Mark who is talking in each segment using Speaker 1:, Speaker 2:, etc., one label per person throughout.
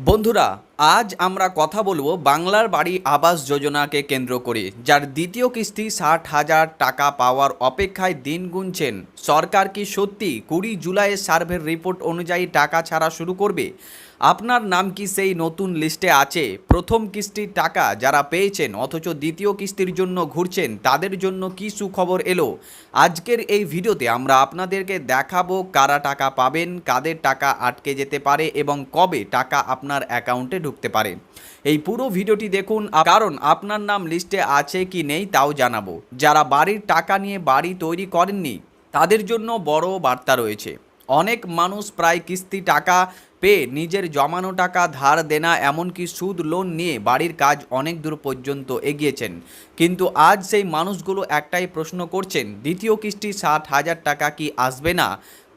Speaker 1: বন্ধুরা, আজ আমরা কথা বলবো বাংলার বাড়ি আবাস যোজনাকে কেন্দ্র করে, যার দ্বিতীয় কিস্তি ৬০,০০০ টাকা পাওয়ার অপেক্ষায় দিন গুনছেন। সরকার কি সত্যি ২০ জুলাইয়ের সার্ভের রিপোর্ট অনুযায়ী টাকা ছাড়া শুরু করবে? আপনার নাম কি সেই নতুন লিস্টে আছে? প্রথম কিস্তির টাকা যারা পেয়েছেন অথচ দ্বিতীয় কিস্তির জন্য ঘুরছেন, তাদের জন্য কি সুখবর এলো? আজকের এই ভিডিওতে আমরা আপনাদেরকে দেখাবো কারা টাকা পাবেন, কাদের টাকা আটকে যেতে পারে এবং কবে টাকা আপনার অ্যাকাউন্টে ঢুকতে পারে। এই পুরো ভিডিওটি দেখুন, কারণ আপনার নাম লিস্টে আছে কি নেই তাও জানাবো। যারা বাড়ির টাকা নিয়ে বাড়ি তৈরি করেননি, তাদের জন্য বড় বার্তা রয়েছে। অনেক মানুষ প্রায় কিস্তি টাকা পেয়ে নিজের জমানো টাকা ধার দেনা এমনকি সুদ লোন নিয়ে বাড়ির কাজ অনেক দূর পর্যন্ত এগিয়েছেন। কিন্তু আজ সেই মানুষগুলো একটাই প্রশ্ন করছেন, দ্বিতীয় কিস্তি ৬০,০০০ টাকা কি আসবে না?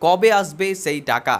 Speaker 1: কবে আসবে সেই টাকা?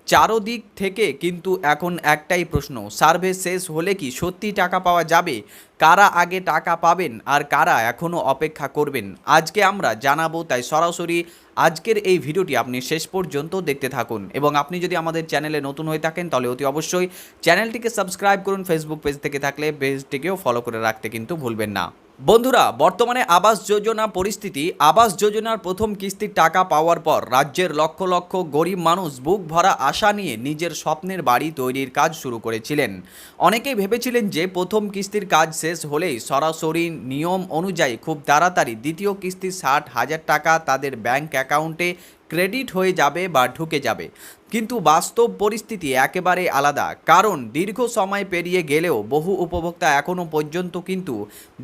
Speaker 1: চারদিক থেকে কিন্তু এখন একটাই প্রশ্ন, সার্ভে শেষ হলে কি সত্যি টাকা পাওয়া যাবে? কারা আগে টাকা পাবেন আর কারা এখনও অপেক্ষা করবেন, আজকে আমরা জানাবো। তাই সরাসরি আজকের এই ভিডিওটি আপনি শেষ পর্যন্ত দেখতে থাকুন। এবং আপনি যদি আমাদের চ্যানেলে নতুন হয়ে থাকেন তাহলে অতি অবশ্যই চ্যানেলটিকে সাবস্ক্রাইব করুন। ফেসবুক পেজ থেকে থাকলে পেজটিকেও ফলো করে রাখতে কিন্তু ভুলবেন না। বন্ধুরা, বর্তমানে আবাস যোজনা পরিস্থিতি, আবাস যোজনার প্রথম কিস্তির টাকা পাওয়ার পর রাজ্যের লক্ষ লক্ষ গরিব মানুষ বুক ভরা আশা নিয়ে নিজের স্বপ্নের বাড়ি তৈরির কাজ শুরু করেছিলেন। অনেকেই ভেবেছিলেন যে প্রথম কিস্তির কাজ শেষ হলেই সরাসরি নিয়ম অনুযায়ী খুব তাড়াতাড়ি দ্বিতীয় কিস্তির ৬০,০০০ টাকা তাদের ব্যাংক অ্যাকাউন্টে ক্রেডিট হয়ে যাবে বা ঢুকে যাবে। কিন্তু বাস্তব পরিস্থিতি একেবারে আলাদা, কারণ দীর্ঘ সময় পেরিয়ে গেলেও বহু উপভোক্তা এখনও পর্যন্ত কিন্তু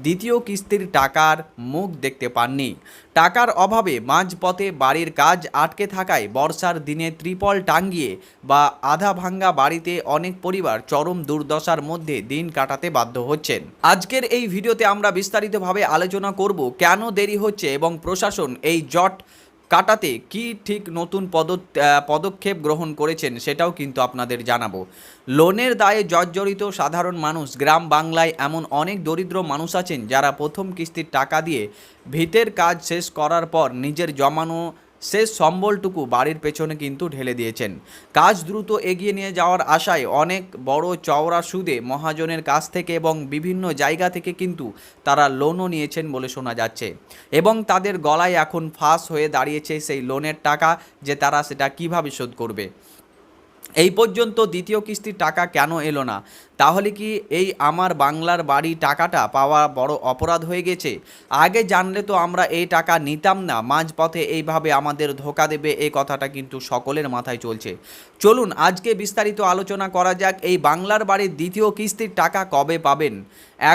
Speaker 1: দ্বিতীয় কিস্তির টাকার মুখ দেখতে পাননি। টাকার অভাবে মাঝপথে বাড়ির কাজ আটকে থাকায় বর্ষার দিনে ত্রিপল টাঙ্গিয়ে বা আধা ভাঙ্গা বাড়িতে অনেক পরিবার চরম দুর্দশার মধ্যে দিন কাটাতে বাধ্য হচ্ছেন। আজকের এই ভিডিওতে আমরা বিস্তারিতভাবে আলোচনা করব কেন দেরি হচ্ছে এবং প্রশাসন এই জট কাটাতে কি ঠিক নতুন পদক্ষেপ গ্রহণ করেছেন সেটাও কিন্তু আপনাদের জানাবো। লোনের দায়ে জর্জরিত সাধারণ মানুষ, গ্রাম বাংলায় এমন অনেক দরিদ্র মানুষ আছেন যারা প্রথম কিস্তির টাকা দিয়ে ভিতের কাজ শেষ করার পর নিজের জমানো শেষ সম্বলটুকু বাড়ির পেছনে কিন্তু ঢেলে দিয়েছেন। কাজ দ্রুত এগিয়ে নিয়ে যাওয়ার আশায় অনেক বড় চওড়া সুদে মহাজনের কাছ থেকে এবং বিভিন্ন জায়গা থেকে কিন্তু তারা লোনও নিয়েছেন বলে শোনা যাচ্ছে। এবং তাদের গলায় এখন ফাঁস হয়ে দাঁড়িয়েছে সেই লোনের টাকা, যে তারা সেটা কিভাবে শোধ করবে। এই পর্যন্ত দ্বিতীয় কিস্তির টাকা কেন এলো না? তাহলে কি এই আমার বাংলার বাড়ি টাকাটা পাওয়া বড় অপরাধ হয়ে গেছে? আগে জানলে তো আমরা এই টাকা নিতাম না, মাঝপথে এইভাবে আমাদের ধোঁকা দেবে এই কথাটা কিন্তু সকলের মাথায় চলছে। চলুন আজকে বিস্তারিত আলোচনা করা যাক, এই বাংলার বাড়ির দ্বিতীয় কিস্তির টাকা কবে পাবেন।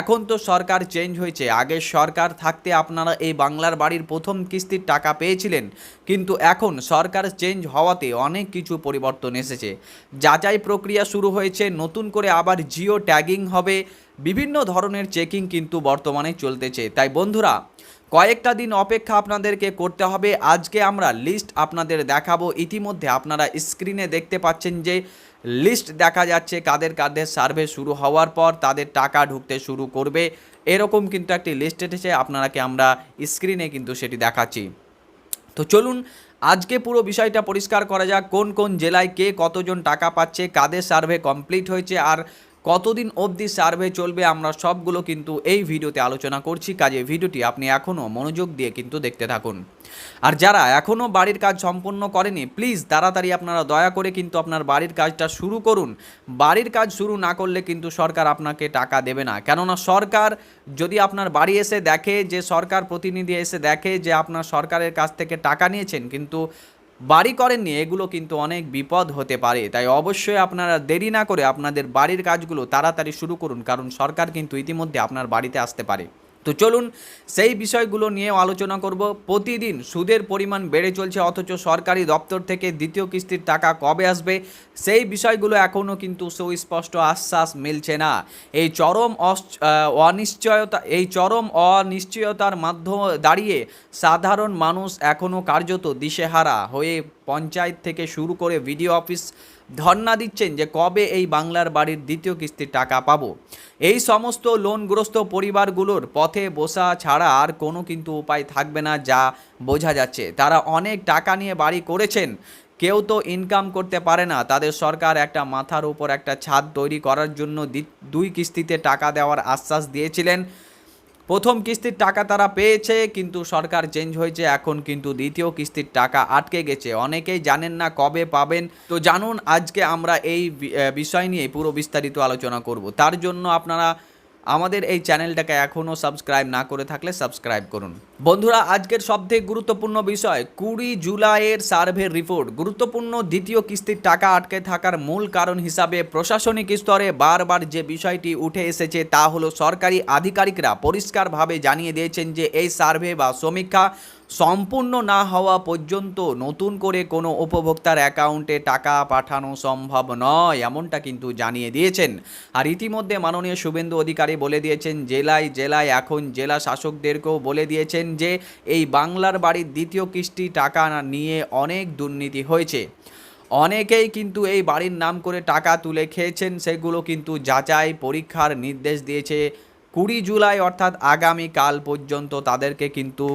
Speaker 1: এখন তো সরকার চেঞ্জ হয়েছে, আগের সরকার থাকতে আপনারা এই বাংলার বাড়ির প্রথম কিস্তির টাকা পেয়েছিলেন, কিন্তু এখন সরকার চেঞ্জ হওয়াতে অনেক কিছু পরিবর্তন এসেছে। যাচাই প্রক্রিয়া শুরু হয়েছে, নতুন করে আবার জিও ট্যাগিং হবে, বিভিন্ন ধরনের চেকিং কিন্তু বর্তমানে চলতেছে। তাই বন্ধুরা, কয়েকটা দিন অপেক্ষা আপনাদেরকে করতে হবে। আজকে আমরা লিস্ট আপনাদের দেখাবো। ইতিমধ্যে আপনারা স্ক্রিনে দেখতে পাচ্ছেন যে লিস্ট দেখা যাচ্ছে কাদের কাদের সার্ভে শুরু হওয়ার পর তাদের টাকা ঢুকতে শুরু করবে, এরকম কিন্তু একটি লিস্ট এসেছে। আপনারাকে আমরা স্ক্রিনে কিন্তু সেটি দেখাচ্ছি। তো চলুন আজকে পুরো বিষয়টা পরিষ্কার করা যাক, কোন কোন জেলায় কে কতজন টাকা পাচ্ছে, কাদের সার্ভে কমপ্লিট হয়েছে আর কতদিন অবধি সার্ভে চলবে, আমরা সবগুলো কিন্তু এই ভিডিওতে আলোচনা করছি। কাজে ভিডিওটি আপনি এখনও মনোযোগ দিয়ে কিন্তু দেখতে থাকুন। আর যারা এখনও বাড়ির কাজ সম্পূর্ণ করেনি, প্লিজ তাড়াতাড়ি আপনারা দয়া করে কিন্তু আপনার বাড়ির কাজটা শুরু করুন। বাড়ির কাজ শুরু না করলে কিন্তু সরকার আপনাকে টাকা দেবে না। কেননা সরকার যদি আপনার বাড়ি এসে দেখে, যে সরকার প্রতিনিধি এসে দেখে যে আপনার সরকারের কাছ থেকে টাকা নিয়েছেন কিন্তু বাড়ি করেননি, এগুলো কিন্তু অনেক বিপদ হতে পারে। তাই অবশ্যই আপনারা দেরি না করে আপনাদের বাড়ির কাজগুলো তাড়াতাড়ি শুরু করুন, কারণ সরকার কিন্তু ইতিমধ্যে আপনার বাড়িতে আসতে পারে। তো চলুন সেই বিষয়গুলো নিয়েও আলোচনা করব। প্রতিদিন সুদের পরিমাণ বেড়ে চলছে, অথচ সরকারি দপ্তর থেকে দ্বিতীয় কিস্তির টাকা কবে আসবে সেই বিষয়গুলো এখনও কিন্তু সুস্পষ্ট আশ্বাস মিলছে না। এই চরম অনিশ্চয়তার মাধ্যমে দাঁড়িয়ে সাধারণ মানুষ এখনও কার্যত দিশেহারা হয়ে পঞ্চায়েত থেকে শুরু করে ভিডিও অফিস ধর্ণা দিচ্ছেন যে কবে এই বাংলার বাড়ির দ্বিতীয় কিস্তির টাকা পাবো। এই সমস্ত লোনগ্রস্ত পরিবারগুলোর পথে বসা ছাড়া আর কোনো কিন্তু উপায় থাকবে না, যা বোঝা যাচ্ছে। তারা অনেক টাকা নিয়ে বাড়ি করেছেন, কেউ তো ইনকাম করতে পারে না, তাদের সরকার একটা মাথার উপর একটা ছাদ তৈরি করার জন্য 2 কিস্তিতে টাকা দেওয়ার আশ্বাস দিয়েছিলেন। প্রথম কিস্তির টাকা তারা পেয়েছে, কিন্তু সরকার চেঞ্জ হয়েছে, এখন কিন্তু দ্বিতীয় কিস্তির টাকা আটকে গেছে। অনেকেই জানেন না কবে পাবেন। তো জানুন, আজকে আমরা এই বিষয় নিয়ে পুরো বিস্তারিত আলোচনা করব। তার জন্য আপনারা আমাদের এই চ্যানেলটাকে এখনও সাবস্ক্রাইব না করে থাকলে সাবস্ক্রাইব করুন। বন্ধুরা, আজকের সবথেকে গুরুত্বপূর্ণ বিষয় 20 জুলাইয়ের সার্ভে রিপোর্ট। গুরুত্বপূর্ণ দ্বিতীয় কিস্তির টাকা আটকে থাকার মূল কারণ হিসাবে প্রশাসনিক স্তরে বারবার যে বিষয়টি উঠে এসেছে তা হলো সরকারি আধিকারিকরা পরিষ্কারভাবে জানিয়ে দিয়েছেন যে এই সার্ভে বা সমীক্ষা সম্পূর্ণ না হওয়া পর্যন্ত নতুন করে কোনো উপভোক্তার অ্যাকাউন্টে টাকা পাঠানো সম্ভব নয়, এমনটা কিন্তু জানিয়ে দিয়েছেন। আর ইতিমধ্যে মাননীয় শুভেন্দু অধিকারী বলে দিয়েছেন, জেলায় জেলায় এখন জেলা শাসকদেরকেও বলে দিয়েছেন যে এই বাংলার বাড়ির দ্বিতীয় কিস্তি টাকা নিয়ে অনেক দুর্নীতি হয়েছে। অনেকেই কিন্তু এই বাড়ির নাম করে টাকা তুলে খেয়েছেন, সেগুলো কিন্তু যাচাই পরীক্ষার নির্দেশ দিয়েছে। 20 জুলাই অর্থাৎ আগামীকাল পর্যন্ত তাদেরকে কিন্তু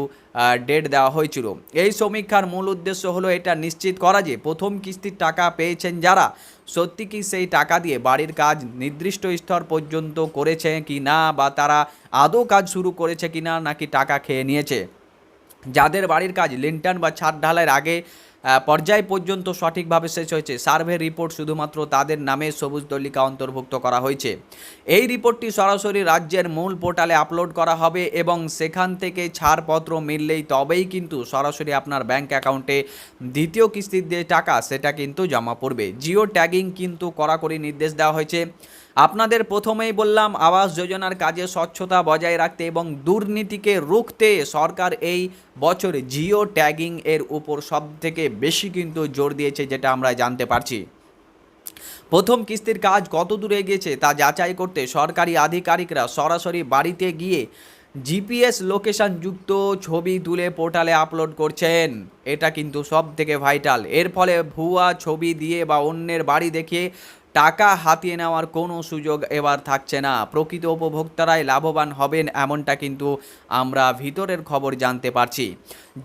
Speaker 1: ডেট দেওয়া হয়েছিল। এই সমীক্ষার মূল উদ্দেশ্য হলো এটা নিশ্চিত করা যে প্রথম কিস্তির টাকা পেয়েছেন যারা, সত্যি কি সেই টাকা দিয়ে বাড়ির কাজ নির্দিষ্ট স্তর পর্যন্ত করেছে কি না, বা তারা আদৌ কাজ শুরু করেছে কি না, নাকি টাকা খেয়ে নিয়েছে। যাদের বাড়ির কাজ লিন্টার্ন বা ছাদ ঢালাইয়ের আগে পর্যায় পর্যন্ত সঠিকভাবে শেষ হয়েছে, সার্ভে রিপোর্ট শুধুমাত্র তাদের নামে সবুজ তালিকা অন্তর্ভুক্ত করা হয়েছে। এই রিপোর্টটি সরাসরি রাজ্যের মূল পোর্টালে আপলোড করা হবে এবং সেখান থেকে ছাড়পত্র মিললেই তবেই কিন্তু সরাসরি আপনার ব্যাংক অ্যাকাউন্টে দ্বিতীয় কিস্তির যে টাকা সেটা কিন্তু জমা পড়বে। জিও ট্যাগিং কিন্তু কড়াকড়ি নির্দেশ দেওয়া হয়েছে। আপনাদের প্রথমেই বললাম, আবাস যোজনার কাজে স্বচ্ছতা বজায় রাখতে এবং দুর্নীতিকে রুখতে সরকার এই বছর জিও ট্যাগিং এর উপর সবথেকে বেশি কিন্তু জোর দিয়েছে, যেটা আমরা জানতে পারছি। প্রথম কিস্তির কাজ কত দূরে এগিয়েছে তা যাচাই করতে সরকারি আধিকারিকরা সরাসরি বাড়িতে গিয়ে জিপিএস লোকেশন যুক্ত ছবি তুলে পোর্টালে আপলোড করছেন। এটা কিন্তু সব থেকে ভাইটাল। এর ফলে ভুয়া ছবি দিয়ে বা অন্যের বাড়ি দেখিয়ে টাকা হাতিয়ে নেওয়ার কোনো সুযোগ এবার থাকছে না। প্রকৃত উপভোক্তারাই লাভবান হবেন, এমনটা কিন্তু আমরা ভিতরের খবর জানতে পারছি।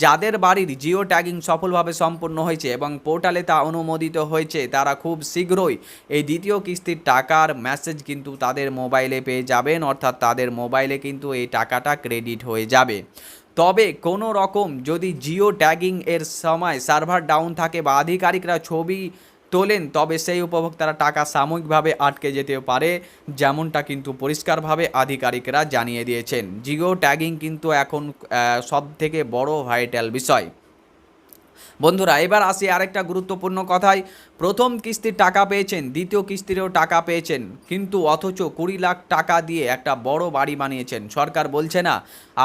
Speaker 1: যাদের বাড়ির জিও ট্যাগিং সফলভাবে সম্পন্ন হয়েছে এবং পোর্টালে তা অনুমোদিত হয়েছে, তারা খুব শীঘ্রই এই দ্বিতীয় কিস্তির টাকার মেসেজ কিন্তু তাদের মোবাইলে পেয়ে যাবেন, অর্থাৎ তাদের মোবাইলে কিন্তু এই টাকাটা ক্রেডিট হয়ে যাবে। তবে কোনো রকম যদি জিও ট্যাগিং এর সময় সার্ভার ডাউন থাকে বা আধিকারিকরা ছবি তোলেন, তবে সেই উপভোক্তারা টাকা সাময়িকভাবে আটকে যেতে পারে, যেমনটা কিন্তু পরিষ্কারভাবে আধিকারিকরা জানিয়ে দিয়েছেন। জিও ট্যাগিং কিন্তু এখন সবথেকে বড় ভাইটাল বিষয়। বন্ধুরা, এবার আসি আরেকটা গুরুত্বপূর্ণ কথায়। প্রথম কিস্তির টাকা পেয়েছেন, দ্বিতীয় কিস্তিরও টাকা পেয়েছেন, কিন্তু অথচ 20 লাখ টাকা দিয়ে একটা বড় বাড়ি বানিয়েছেন। সরকার বলছে না,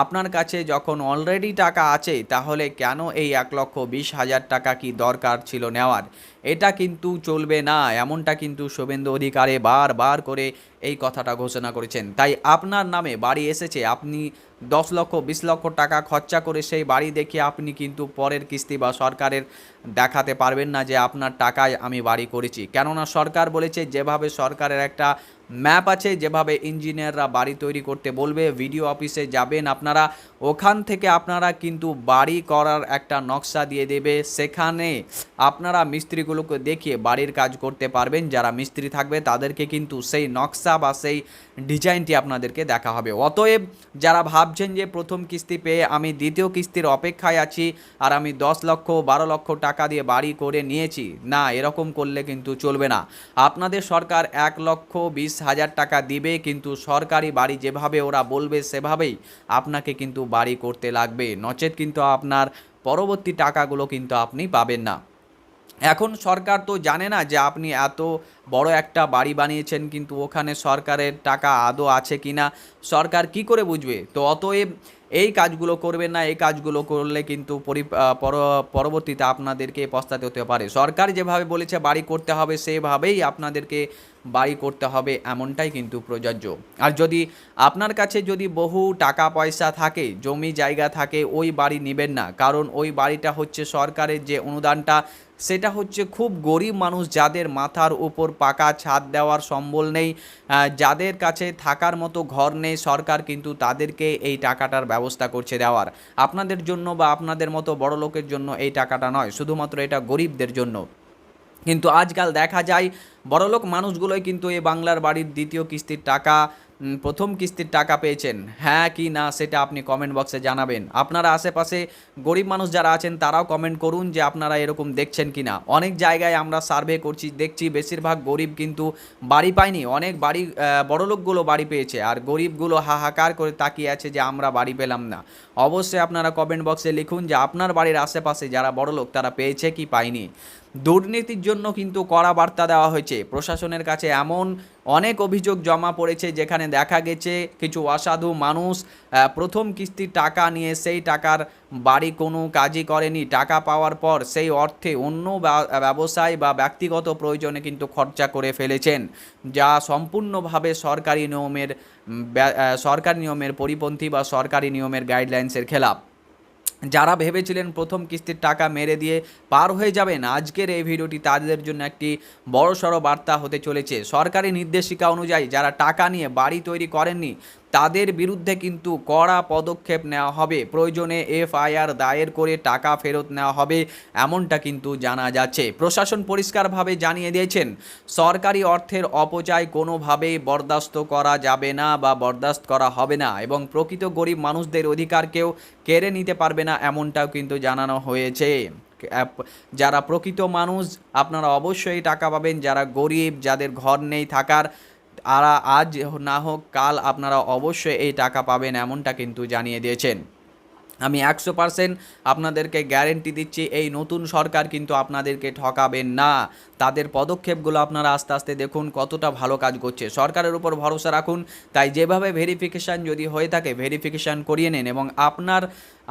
Speaker 1: আপনার কাছে যখন অলরেডি টাকা আছে তাহলে কেন এই 1,20,000 টাকা কি দরকার ছিল নেওয়ার। এটা কিন্তু চলবে না, এমনটা কিন্তু শুভেন্দু অধিকারী বারবার করে এই কথাটা ঘোষণা করেছেন। তাই আপনার নামে বাড়ি এসেছে, আপনি 10 লক্ষ 20 লক্ষ টাকা খরচা করে সেই বাড়ি দেখিয়ে আপনি কিন্তু পরের কিস্তি বা সরকারের দেখাতে পারবেন না যে আপনার টাকায় আমি বাড়ি করেছি। কেননা সরকার বলেছে, যেভাবে সরকারের একটা ম্যাপ আছে, যেভাবে ইঞ্জিনিয়াররা বাড়ি তৈরি করতে বলবে, ভিডিও অফিসে যাবেন আপনারা, ওখান থেকে আপনারা কিন্তু বাড়ি করার একটা নকশা দিয়ে দেবে। সেখানে আপনারা মিস্ত্রিগুলোকে দেখিয়ে বাড়ির কাজ করতে পারবেন। যারা মিস্ত্রি থাকবে তাদেরকে কিন্তু সেই নকশা বা সেই ডিজাইনটি আপনাদেরকে দেখা হবে। অতএব যারা ভাবছেন যে প্রথম কিস্তি পেয়ে আমি দ্বিতীয় কিস্তির অপেক্ষায় আছি আর আমি 10 লক্ষ 12 লক্ষ টাকা দিয়ে বাড়ি করে নিয়েছি, না, এরকম করলে কিন্তু চলবে না। আপনাদের সরকার 1,20,000 টাকা দিবে, কিন্তু সরকারি বাড়ি যেভাবে ওরা বলবে সেভাবেই আপনাকে কিন্তু বাড়ি করতে লাগবে, নচেত কিন্তু আপনার পরবর্তী টাকাগুলো কিন্তু আপনি পাবেন না। এখন সরকার তো জানে না যে আপনি এত বড় একটা বাড়ি বানিয়েছেন, কিন্তু ওখানে সরকারের টাকা আদৌ আছে কিনা সরকার কি করে বুঝবে। তো অতএব এই কাজগুলো করবেন না। এই কাজগুলো করলে কিন্তু পরবর্তীতে আপনাদেরকে পস্তাতে হতে পারে। সরকার যেভাবে বলেছে বাড়ি করতে হবে সেভাবেই আপনাদেরকে বাড়ি করতে হবে, এমনটাই কিন্তু প্রযোজ্য। আর যদি আপনার কাছে যদি বহু টাকা পয়সা থাকে, জমি জায়গা থাকে, ওই বাড়ি নেবেন না। কারণ ওই বাড়িটা হচ্ছে সরকারের যে অনুদানটা, সেটা হচ্ছে খুব গরিব মানুষ, যাদের মাথার উপর পাকা ছাদ দেওয়ার সম্বল নেই, যাদের কাছে থাকার মতো ঘর নেই, সরকার কিন্তু তাদেরকে এই টাকাটার ব্যবস্থা ব্যবস্থা করছে দেওয়ার, আপনাদের জন্য বা আপনাদের মতো বড় লোকের জন্য এই টাকাটা নয়, শুধুমাত্র এটা গরিবদের জন্য। কিন্তু আজকাল দেখা যায় বড়লোক মানুষগুলোই কিন্তু এই বাংলার বাড়ির দ্বিতীয় কিস্তির টাকা, প্রথম কিস্তির টাকা পেয়েছেন। হ্যাঁ কি না সেটা আপনি কমেন্ট বক্সে জানাবেন। আপনারা আশেপাশে গরিব মানুষ যারা আছেন তারাও কমেন্ট করুন যে আপনারা এরকম দেখছেন কি না। অনেক জায়গায় আমরা সার্ভে করছি, দেখছি বেশিরভাগ গরিব কিন্তু বাড়ি পায়নি, অনেক বাড়ি বড়লোকগুলো বাড়ি পেয়েছে, আর গরিবগুলো হাহাকার করে তাকিয়ে আছে যে আমরা বাড়ি পেলাম না। অবশ্যই আপনারা কমেন্ট বক্সে লিখুন যে আপনার বাড়ির আশেপাশে যারা বড়লোক তারা পেয়েছে কি পায়নি। দুর্নীতির জন্য কিন্তু কড়া বার্তা দেওয়া হয়েছে প্রশাসনের কাছে। এমন অনেক অভিযোগ জমা পড়েছে যেখানে দেখা গেছে কিছু অসাধু মানুষ প্রথম কিস্তির টাকা নিয়ে সেই টাকার বাড়ি কোনো কাজই করেনি, টাকা পাওয়ার পর সেই অর্থে অন্য ব্যবসায় বা ব্যক্তিগত প্রয়োজনে কিন্তু খরচা করে ফেলেছেন, যা সম্পূর্ণভাবে সরকারি নিয়মের পরিপন্থী বা সরকারি নিয়মের গাইডলাইন্সের খেলাপ। যারা ভেবেছিলেন প্রথম কিস্তির টাকা মেরে দিয়ে পার হয়ে যাবেন, আজকের এই ভিডিওটি তাদের জন্য একটি বড়সড় বার্তা হতে চলেছে। সরকারি নির্দেশিকা অনুযায়ী যারা টাকা নিয়ে বাড়ি তৈরি করেননি তাদের বিরুদ্ধে কিন্তু কড়া পদক্ষেপ নেওয়া হবে, প্রয়োজনে এফআইআর দায়ের করে টাকা ফেরত নেওয়া হবে, এমনটা কিন্তু জানা যাচ্ছে। প্রশাসন পরিষ্কারভাবে জানিয়ে দিয়েছেন সরকারি অর্থের অপচয় কোনোভাবেই বরদাস্ত করা যাবে না বা বরদাস্ত করা হবে না, এবং প্রকৃত গরিব মানুষদের অধিকারকেও কেড়ে নিতে পারবে না, এমনটাও কিন্তু জানানো হয়েছে। যারা প্রকৃত মানুষ আপনারা অবশ্যই টাকা পাবেন, যারা গরিব যাদের ঘর নেই থাকার, আর আজ না হোক কাল আপনারা অবশ্যই এই টাকা পাবেন, এমনটা কিন্তু জানিয়ে দিয়েছেন। আমি 100% আপনাদেরকে গ্যারেন্টি দিচ্ছি এই নতুন সরকার কিন্তু আপনাদেরকে ঠকাবেন না। তাদের পদক্ষেপগুলো আপনারা আস্তে আস্তে দেখুন কতটা ভালো কাজ করছে, সরকারের উপর ভরসা রাখুন। তাই যেভাবে ভেরিফিকেশান যদি হয়ে থাকে ভেরিফিকেশান করিয়ে নেন, এবং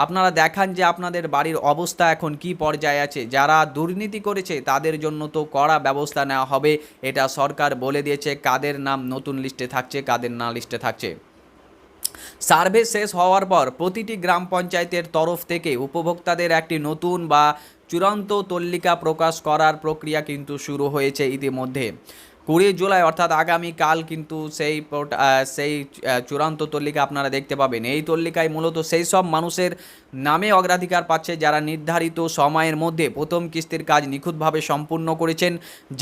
Speaker 1: আপনারা দেখান যে আপনাদের বাড়ির অবস্থা এখন কি পর্যায়ে আছে। যারা দুর্নীতি করেছে তাদের জন্য তো কড়া ব্যবস্থা নেওয়া হবে, এটা সরকার বলে দিয়েছে কাদের নাম নতুন লিস্টে থাকছে কাদের না লিস্টে থাকছে। সার্ভে শেষ হওয়ার পর প্রতিটি গ্রাম পঞ্চায়েতের তরফ থেকে উপভোক্তাদের একটি নতুন বা চূড়ান্ত তালিকা প্রকাশ করার প্রক্রিয়া কিন্তু শুরু হয়েছে ইতিমধ্যে। 20 জুলাই অর্থাৎ আগামীকাল কিন্তু সেই চূড়ান্ত তালিকা আপনারা দেখতে পাবেন। এই তালিকায় মূলত সেই সব মানুষের নামে অগ্রাধিকার পাচ্ছে যারা নির্ধারিত সময়ের মধ্যে প্রথম কিস্তির কাজ নিখুঁতভাবে সম্পূর্ণ করেছেন,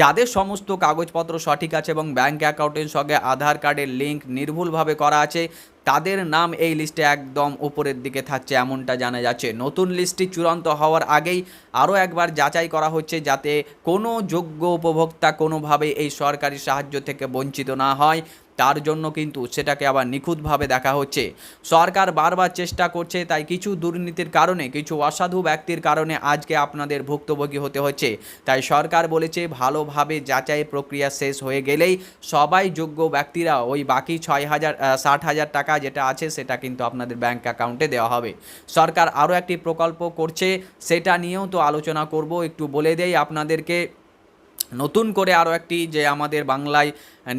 Speaker 1: যাদের সমস্ত কাগজপত্র সঠিক আছে এবং ব্যাঙ্ক অ্যাকাউন্টের সঙ্গে আধার কার্ডের লিঙ্ক নির্ভুলভাবে করা আছে, তাদের নাম এই লিস্টে একদম উপরের দিকে থাকছে, এমনটা জানা যাচ্ছে। নতুন লিস্টটি চূড়ান্ত হওয়ার আগেই আরও একবার যাচাই করা হচ্ছে যাতে কোনো যোগ্য উপভোক্তা কোনোভাবে এই সরকারি সাহায্য থেকে বঞ্চিত না হয়, তার জন্য কিন্তু সেটাকে আবার নিখুঁতভাবে দেখা হচ্ছে। সরকার বারবার চেষ্টা করছে, তাই কিছু দুর্নীতির কারণে কিছু অসাধু ব্যক্তির কারণে আজকে আপনাদের ভুক্তভোগী হতে হচ্ছে। তাই সরকার বলেছে ভালোভাবে যাচাই প্রক্রিয়া শেষ হয়ে গেলেই সবাই যোগ্য ব্যক্তিরা ওই বাকি 60,000 টাকা যেটা আছে সেটা কিন্তু আপনাদের ব্যাঙ্ক অ্যাকাউন্টে দেওয়া হবে। সরকার আরও একটি প্রকল্প করছে, সেটা নিয়েও তো আলোচনা করব, একটু বলে দেই আপনাদেরকে। নতুন করে আরও একটি যে আমাদের বাংলায়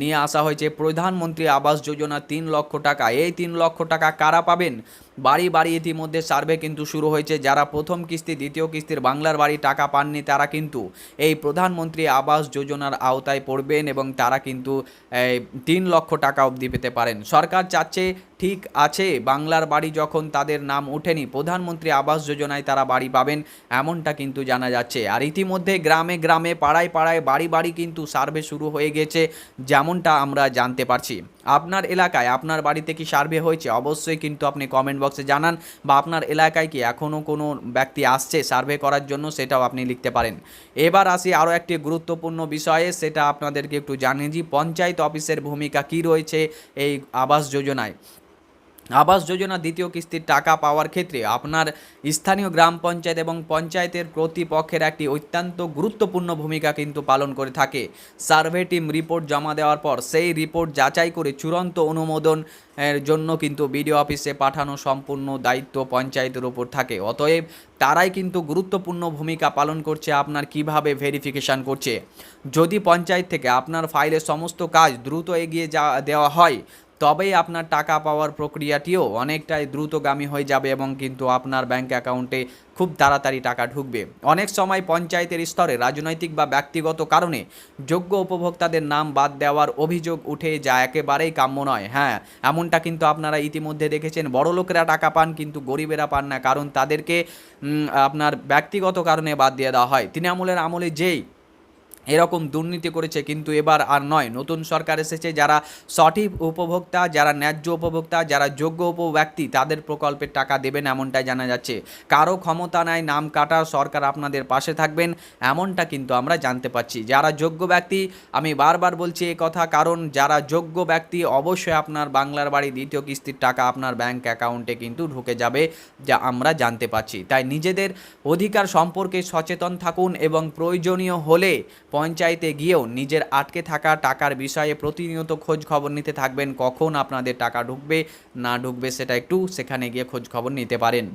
Speaker 1: নিয়ে আসা হয়েছে প্রধানমন্ত্রী আবাস যোজনা 3 লক্ষ টাকা। এই 3 লক্ষ টাকা কারা পাবেন? বাড়ি বাড়ি ইতিমধ্যে সার্ভে কিন্তু শুরু হয়েছে। যারা প্রথম কিস্তি দ্বিতীয় কিস্তির বাংলার বাড়ি টাকা পাননি তারা কিন্তু এই প্রধানমন্ত্রী আবাস যোজনার আওতায় পড়বেন এবং তারা কিন্তু 3 লক্ষ টাকা অবধি পেতে পারেন। সরকার চাচ্ছে ঠিক আছে বাংলার বাড়ি যখন তাদের নাম ওঠেনি প্রধানমন্ত্রী আবাস যোজনায় তারা বাড়ি পাবেন, এমনটা কিন্তু জানা যাচ্ছে। আর ইতিমধ্যে গ্রামে গ্রামে পাড়ায় পাড়ায় বাড়ি বাড়ি কিন্তু সার্ভে শুরু হয়ে গেছে, যেমনটা আমরা জানতে পারছি। আপনার এলাকায় আপনার বাড়িতে কি সার্ভে হয়েছে অবশ্যই কিন্তু আপনি কমেন্ট বক্সে জানান, বা আপনার এলাকায় কি এখনও কোনো ব্যক্তি আসছে সার্ভে করার জন্য সেটাও আপনি লিখতে পারেন। এবার আসি আরও একটি গুরুত্বপূর্ণ বিষয়ে, সেটা আপনাদেরকে একটু জানিয়ে দিই পঞ্চায়েত অফিসের ভূমিকা কী রয়েছে এই আবাস যোজনায়। আবাস যোজনা দ্বিতীয় কিস্তির টাকা পাওয়ার ক্ষেত্রে আপনার স্থানীয় গ্রাম পঞ্চায়েত এবং পঞ্চায়েতের কর্তৃপক্ষের একটি অত্যন্ত গুরুত্বপূর্ণ ভূমিকা কিন্তু পালন করে থাকে। সার্ভে টিম রিপোর্ট জমা দেওয়ার পর সেই রিপোর্ট যাচাই করে চূড়ান্ত অনুমোদন এর জন্য কিন্তু বিডিও অফিসে পাঠানো সম্পূর্ণ দায়িত্ব পঞ্চায়েতের উপর থাকে। অতএব তারাই কিন্তু গুরুত্বপূর্ণ ভূমিকা পালন করছে আপনার কিভাবে ভেরিফিকেশান করছে। যদি পঞ্চায়েত থেকে আপনার ফাইলের সমস্ত কাজ দ্রুত এগিয়ে দেওয়া হয় তবেই আপনার টাকা পাওয়ার প্রক্রিয়াটিও অনেকটাই দ্রুতগামী হয়ে যাবে এবং কিন্তু আপনার ব্যাংক অ্যাকাউন্টে খুব তাড়াতাড়ি টাকা ঢুকবে। অনেক সময় পঞ্চায়েতের স্তরে রাজনৈতিক বা ব্যক্তিগত কারণে যোগ্য উপভোক্তাদের নাম বাদ দেওয়ার অভিযোগ উঠে যা একেবারেই কাম্য নয়। হ্যাঁ, এমনটা কিন্তু আপনারা ইতিমধ্যে দেখেছেন, বড়লোকেরা টাকা পান কিন্তু গরিবেরা পান না, কারণ তাদেরকে আপনার ব্যক্তিগত কারণে বাদ দিয়ে দেওয়া হয়। তৃণমূলের আমলে যেই এরকম দুর্নীতি করেছে, কিন্তু এবার আর নয়, নতুন সরকার এসেছে, যারা সঠিক উপভোক্তা, যারা ন্যায্য উপভোক্তা, যারা যোগ্য ব্যক্তি তাদের প্রকল্পের টাকা দেবেন এমনটাই জানা যাচ্ছে। কারো ক্ষমতা নাই নাম কাটার, সরকার আপনাদের পাশে থাকবেন এমনটা কিন্তু আমরা জানতে পাচ্ছি। যারা যোগ্য ব্যক্তি, আমি বারবার বলছি এই কথা, কারণ যারা যোগ্য ব্যক্তি অবশ্যই আপনার বাংলার বাড়ি দ্বিতীয় কিস্তির টাকা আপনার ব্যাংক অ্যাকাউন্টে কিন্তু ঢুকে যাবে, যা আমরা জানতে পাচ্ছি। তাই নিজেদের অধিকার সম্পর্কে সচেতন থাকুন এবং প্রয়োজনীয় হলে পঞ্চায়েতে গিয়েও নিজের আটকে থাকা টাকার বিষয়ে প্রতিনিয়ত খোঁজ খবর নিতে থাকবেন। কখন আপনাদের টাকা ঢুকবে না ঢুকবে সেটা একটু সেখানে গিয়ে খোঁজ খবর নিতে পারেন।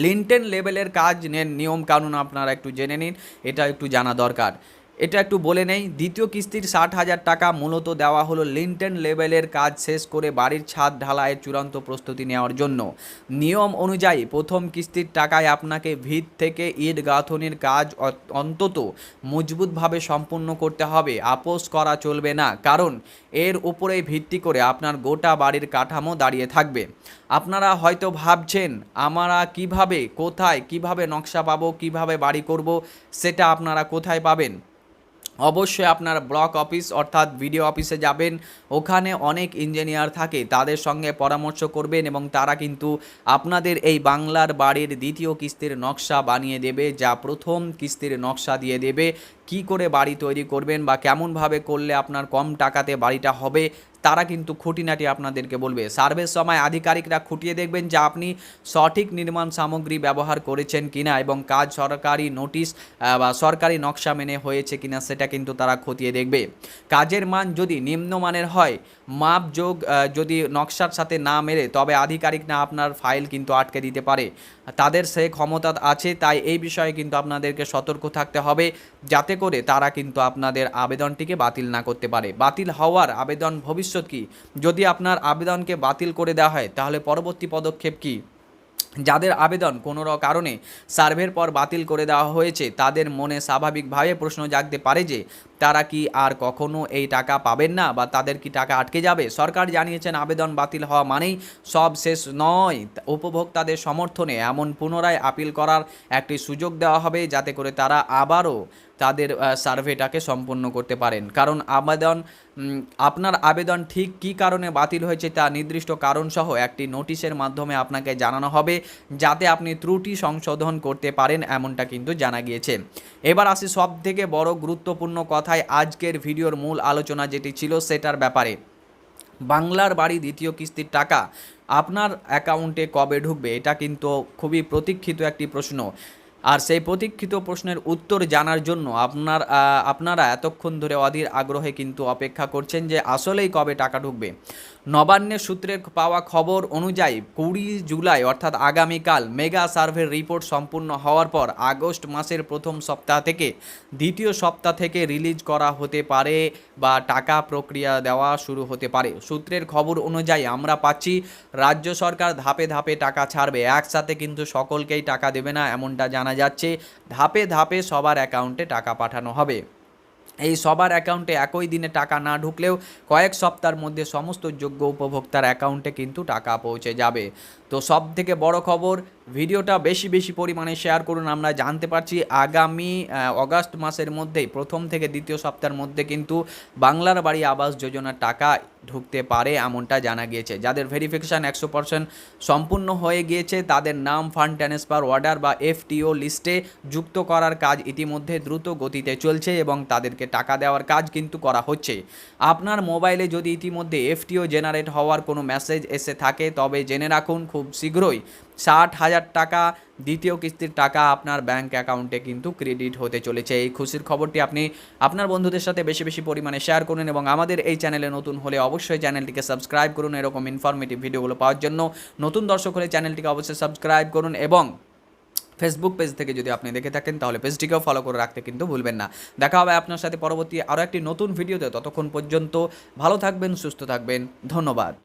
Speaker 1: লিনটেন লেভেলের কাজ নিয়ম কানুন আপনারা একটু জেনে নিন, এটা একটু জানা দরকার। এটা একটু বলে নেই, দ্বিতীয় কিস্তির 60,000 টাকা মূলত দেওয়া হলো লিনটেন লেভেলের কাজ শেষ করে বাড়ির ছাদ ঢালাইয়ের চূড়ান্ত প্রস্তুতি নেওয়ার জন্য। নিয়ম অনুযায়ী প্রথম কিস্তির টাকায় আপনাকে ভিত থেকে ইট গাঁথনির কাজ অন্তত মজবুতভাবে সম্পূর্ণ করতে হবে, আপোস করা চলবে না, কারণ এর উপরেই ভিত্তি করে আপনার গোটা বাড়ির কাঠামো দাঁড়িয়ে থাকবে। আপনারা হয়তো ভাবছেন আমরা কিভাবে নকশা পাবো, কিভাবে বাড়ি করব, সেটা আপনারা কোথায় পাবেন? অবশ্যই আপনার ব্লক অফিস অর্থাৎ ভিডিও অফিসে যাবেন, ওখানে অনেক ইঞ্জিনিয়ার থাকে, তাদের সঙ্গে পরামর্শ করবেন এবং তারা কিন্তু আপনাদের এই বাংলার বাড়ির দ্বিতীয় কিস্তির নকশা বানিয়ে দেবে, যা প্রথম কিস্তির নকশা দিয়ে দেবে। কি করে বাড়ি তৈরি করবেন বা কেমনভাবে করলে আপনার কম টাকাতে বাড়িটা হবে, তারা কিন্তু খুঁটিনাটি আপনাদেরকে বলবে। সার্ভের সময় আধিকারিকরা খুঁটিয়ে দেখবেন যে আপনি সঠিক নির্মাণ সামগ্রী ব্যবহার করেছেন কিনা এবং কাজ সরকারি নোটিশ বা সরকারি নকশা মেনে হয়েছে কিনা সেটা কিন্তু তারা খতিয়ে দেখবে। কাজের মান যদি নিম্নমানের হয়, মাপযোগ যদি নকশার সাথে না মেলে, তবে আধিকারিক না আপনার ফাইল কিন্তু আটকে দিতে পারে, তাদের সে ক্ষমতা আছে। তাই এই বিষয়ে কিন্তু আপনাদেরকে সতর্ক থাকতে হবে, যাতে করে তারা কিন্তু আপনাদের আবেদনটিকে বাতিল না করতে পারে। বাতিল হওয়ার আবেদন ভবিষ্যৎ কি, যদি আপনার আবেদনকে বাতিল করে দেওয়া হয় তাহলে পরবর্তী পদক্ষেপ কি? যাদের আবেদন কোনো কারণে সার্ভের পর বাতিল করে দেওয়া হয়েছে, তাদের মনে স্বাভাবিকভাবে প্রশ্ন জাগতে পারে যে তারা কি আর কখনো এই টাকা পাবেন না বা তাদের কি টাকা আটকে যাবে। সরকার জানিয়েছেন আবেদন বাতিল হওয়া মানেই সব শেষ নয়, উপভোক্তাদের সমর্থনে এমন পুনরায় আপিল করার একটি সুযোগ দেওয়া হবে, যাতে করে তারা আবারও তাদের সার্ভেটাকে সম্পন্ন করতে পারেন। কারণ আপনার আবেদন ঠিক কী কারণে বাতিল হয়েছে তা নির্দিষ্ট কারণসহ একটি নোটিশের মাধ্যমে আপনাকে জানানো হবে, যাতে আপনি ত্রুটি সংশোধন করতে পারেন, এমনটা কিন্তু জানা গিয়েছে। এবার আসি সব থেকে বড় গুরুত্বপূর্ণ কথায়, আজকের ভিডিওর মূল আলোচনা যেটি ছিল সেটার ব্যাপারে। বাংলার বাড়ি দ্বিতীয় কিস্তির টাকা আপনার অ্যাকাউন্টে কবে ঢুকবে, এটা কিন্তু খুবই প্রতীক্ষিত একটি প্রশ্ন। আর সেই প্রতীক্ষিত প্রশ্নের উত্তর জানার জন্য আপনারা এতক্ষণ ধরে অধীর আগ্রহে কিন্তু অপেক্ষা করছেন যে আসলেই কবে টাকা ঢুকবে। নবান্নের সূত্রে পাওয়া খবর অনুযায়ী 20 জুলাই অর্থাৎ আগামীকাল মেগা সার্ভের রিপোর্ট সম্পূর্ণ হওয়ার পর আগস্ট মাসের প্রথম সপ্তাহ থেকে দ্বিতীয় সপ্তাহ থেকে রিলিজ করা হতে পারে বা টাকা প্রক্রিয়া দেওয়া শুরু হতে পারে। সূত্রের খবর অনুযায়ী আমরা পাচ্ছি রাজ্য সরকার ধাপে ধাপে টাকা ছাড়বে, একসাথে কিন্তু সকলকেই টাকা দেবে না এমনটা জানা যাচ্ছে। ধাপে ধাপে সবার অ্যাকাউন্টে টাকা পাঠানো হবে। এই সবার অ্যাকাউন্টে একই দিনে টাকা না ঢুকলেও কয়েক সপ্তাহের মধ্যে সমস্ত যোগ্য উপভোক্তার অ্যাকাউন্টে কিন্তু টাকা পৌঁছে যাবে। তো সব থেকে বড় খবর, ভিডিওটা বেশি পরিমাণে শেয়ার করুন। আমরা জানতে পারছি আগামী অগাস্ট মাসের মধ্যেই প্রথম থেকে দ্বিতীয় সপ্তাহের মধ্যে কিন্তু বাংলার বাড়ি আবাস যোজনার টাকা ঢুকতে পারে এমনটা জানা গিয়েছে। যাদের ভেরিফিকেশান 100% সম্পূর্ণ হয়ে গিয়েছে, তাদের নাম ফান্ড ট্রান্সফার অর্ডার বা এফটিও লিস্টে যুক্ত করার কাজ ইতিমধ্যে দ্রুত গতিতে চলছে এবং তাদেরকে টাকা দেওয়ার কাজ কিন্তু করা হচ্ছে। আপনার মোবাইলে যদি ইতিমধ্যে এফটিও জেনারেট হওয়ার কোনো মেসেজ এসে থাকে, তবে জেনে রাখুন খুব শীঘ্রই 60,000 টাকা দ্বিতীয় কিস্তির টাকা আপনার ব্যাংক অ্যাকাউন্টে কিন্তু ক্রেডিট হতে চলেছে। এই খুশির খবরটি আপনি আপনার বন্ধুদের সাথে বেশি পরিমাণে শেয়ার করুন এবং আমাদের এই চ্যানেলে নতুন হলে অবশ্যই চ্যানেলটিকে সাবস্ক্রাইব করুন এরকম ইনফরমেটিভ ভিডিওগুলো পাওয়ার জন্য। নতুন দর্শক হলে চ্যানেলটিকে অবশ্যই সাবস্ক্রাইব করুন এবং ফেসবুক পেজ থেকে যদি আপনি দেখে থাকেন তাহলে পেজটিকেও ফলো করে রাখতে কিন্তু ভুলবেন না। দেখা হবে আপনার সাথে পরবর্তী আরও একটি নতুন ভিডিওতে। ততক্ষণ পর্যন্ত ভালো থাকবেন, সুস্থ থাকবেন। ধন্যবাদ।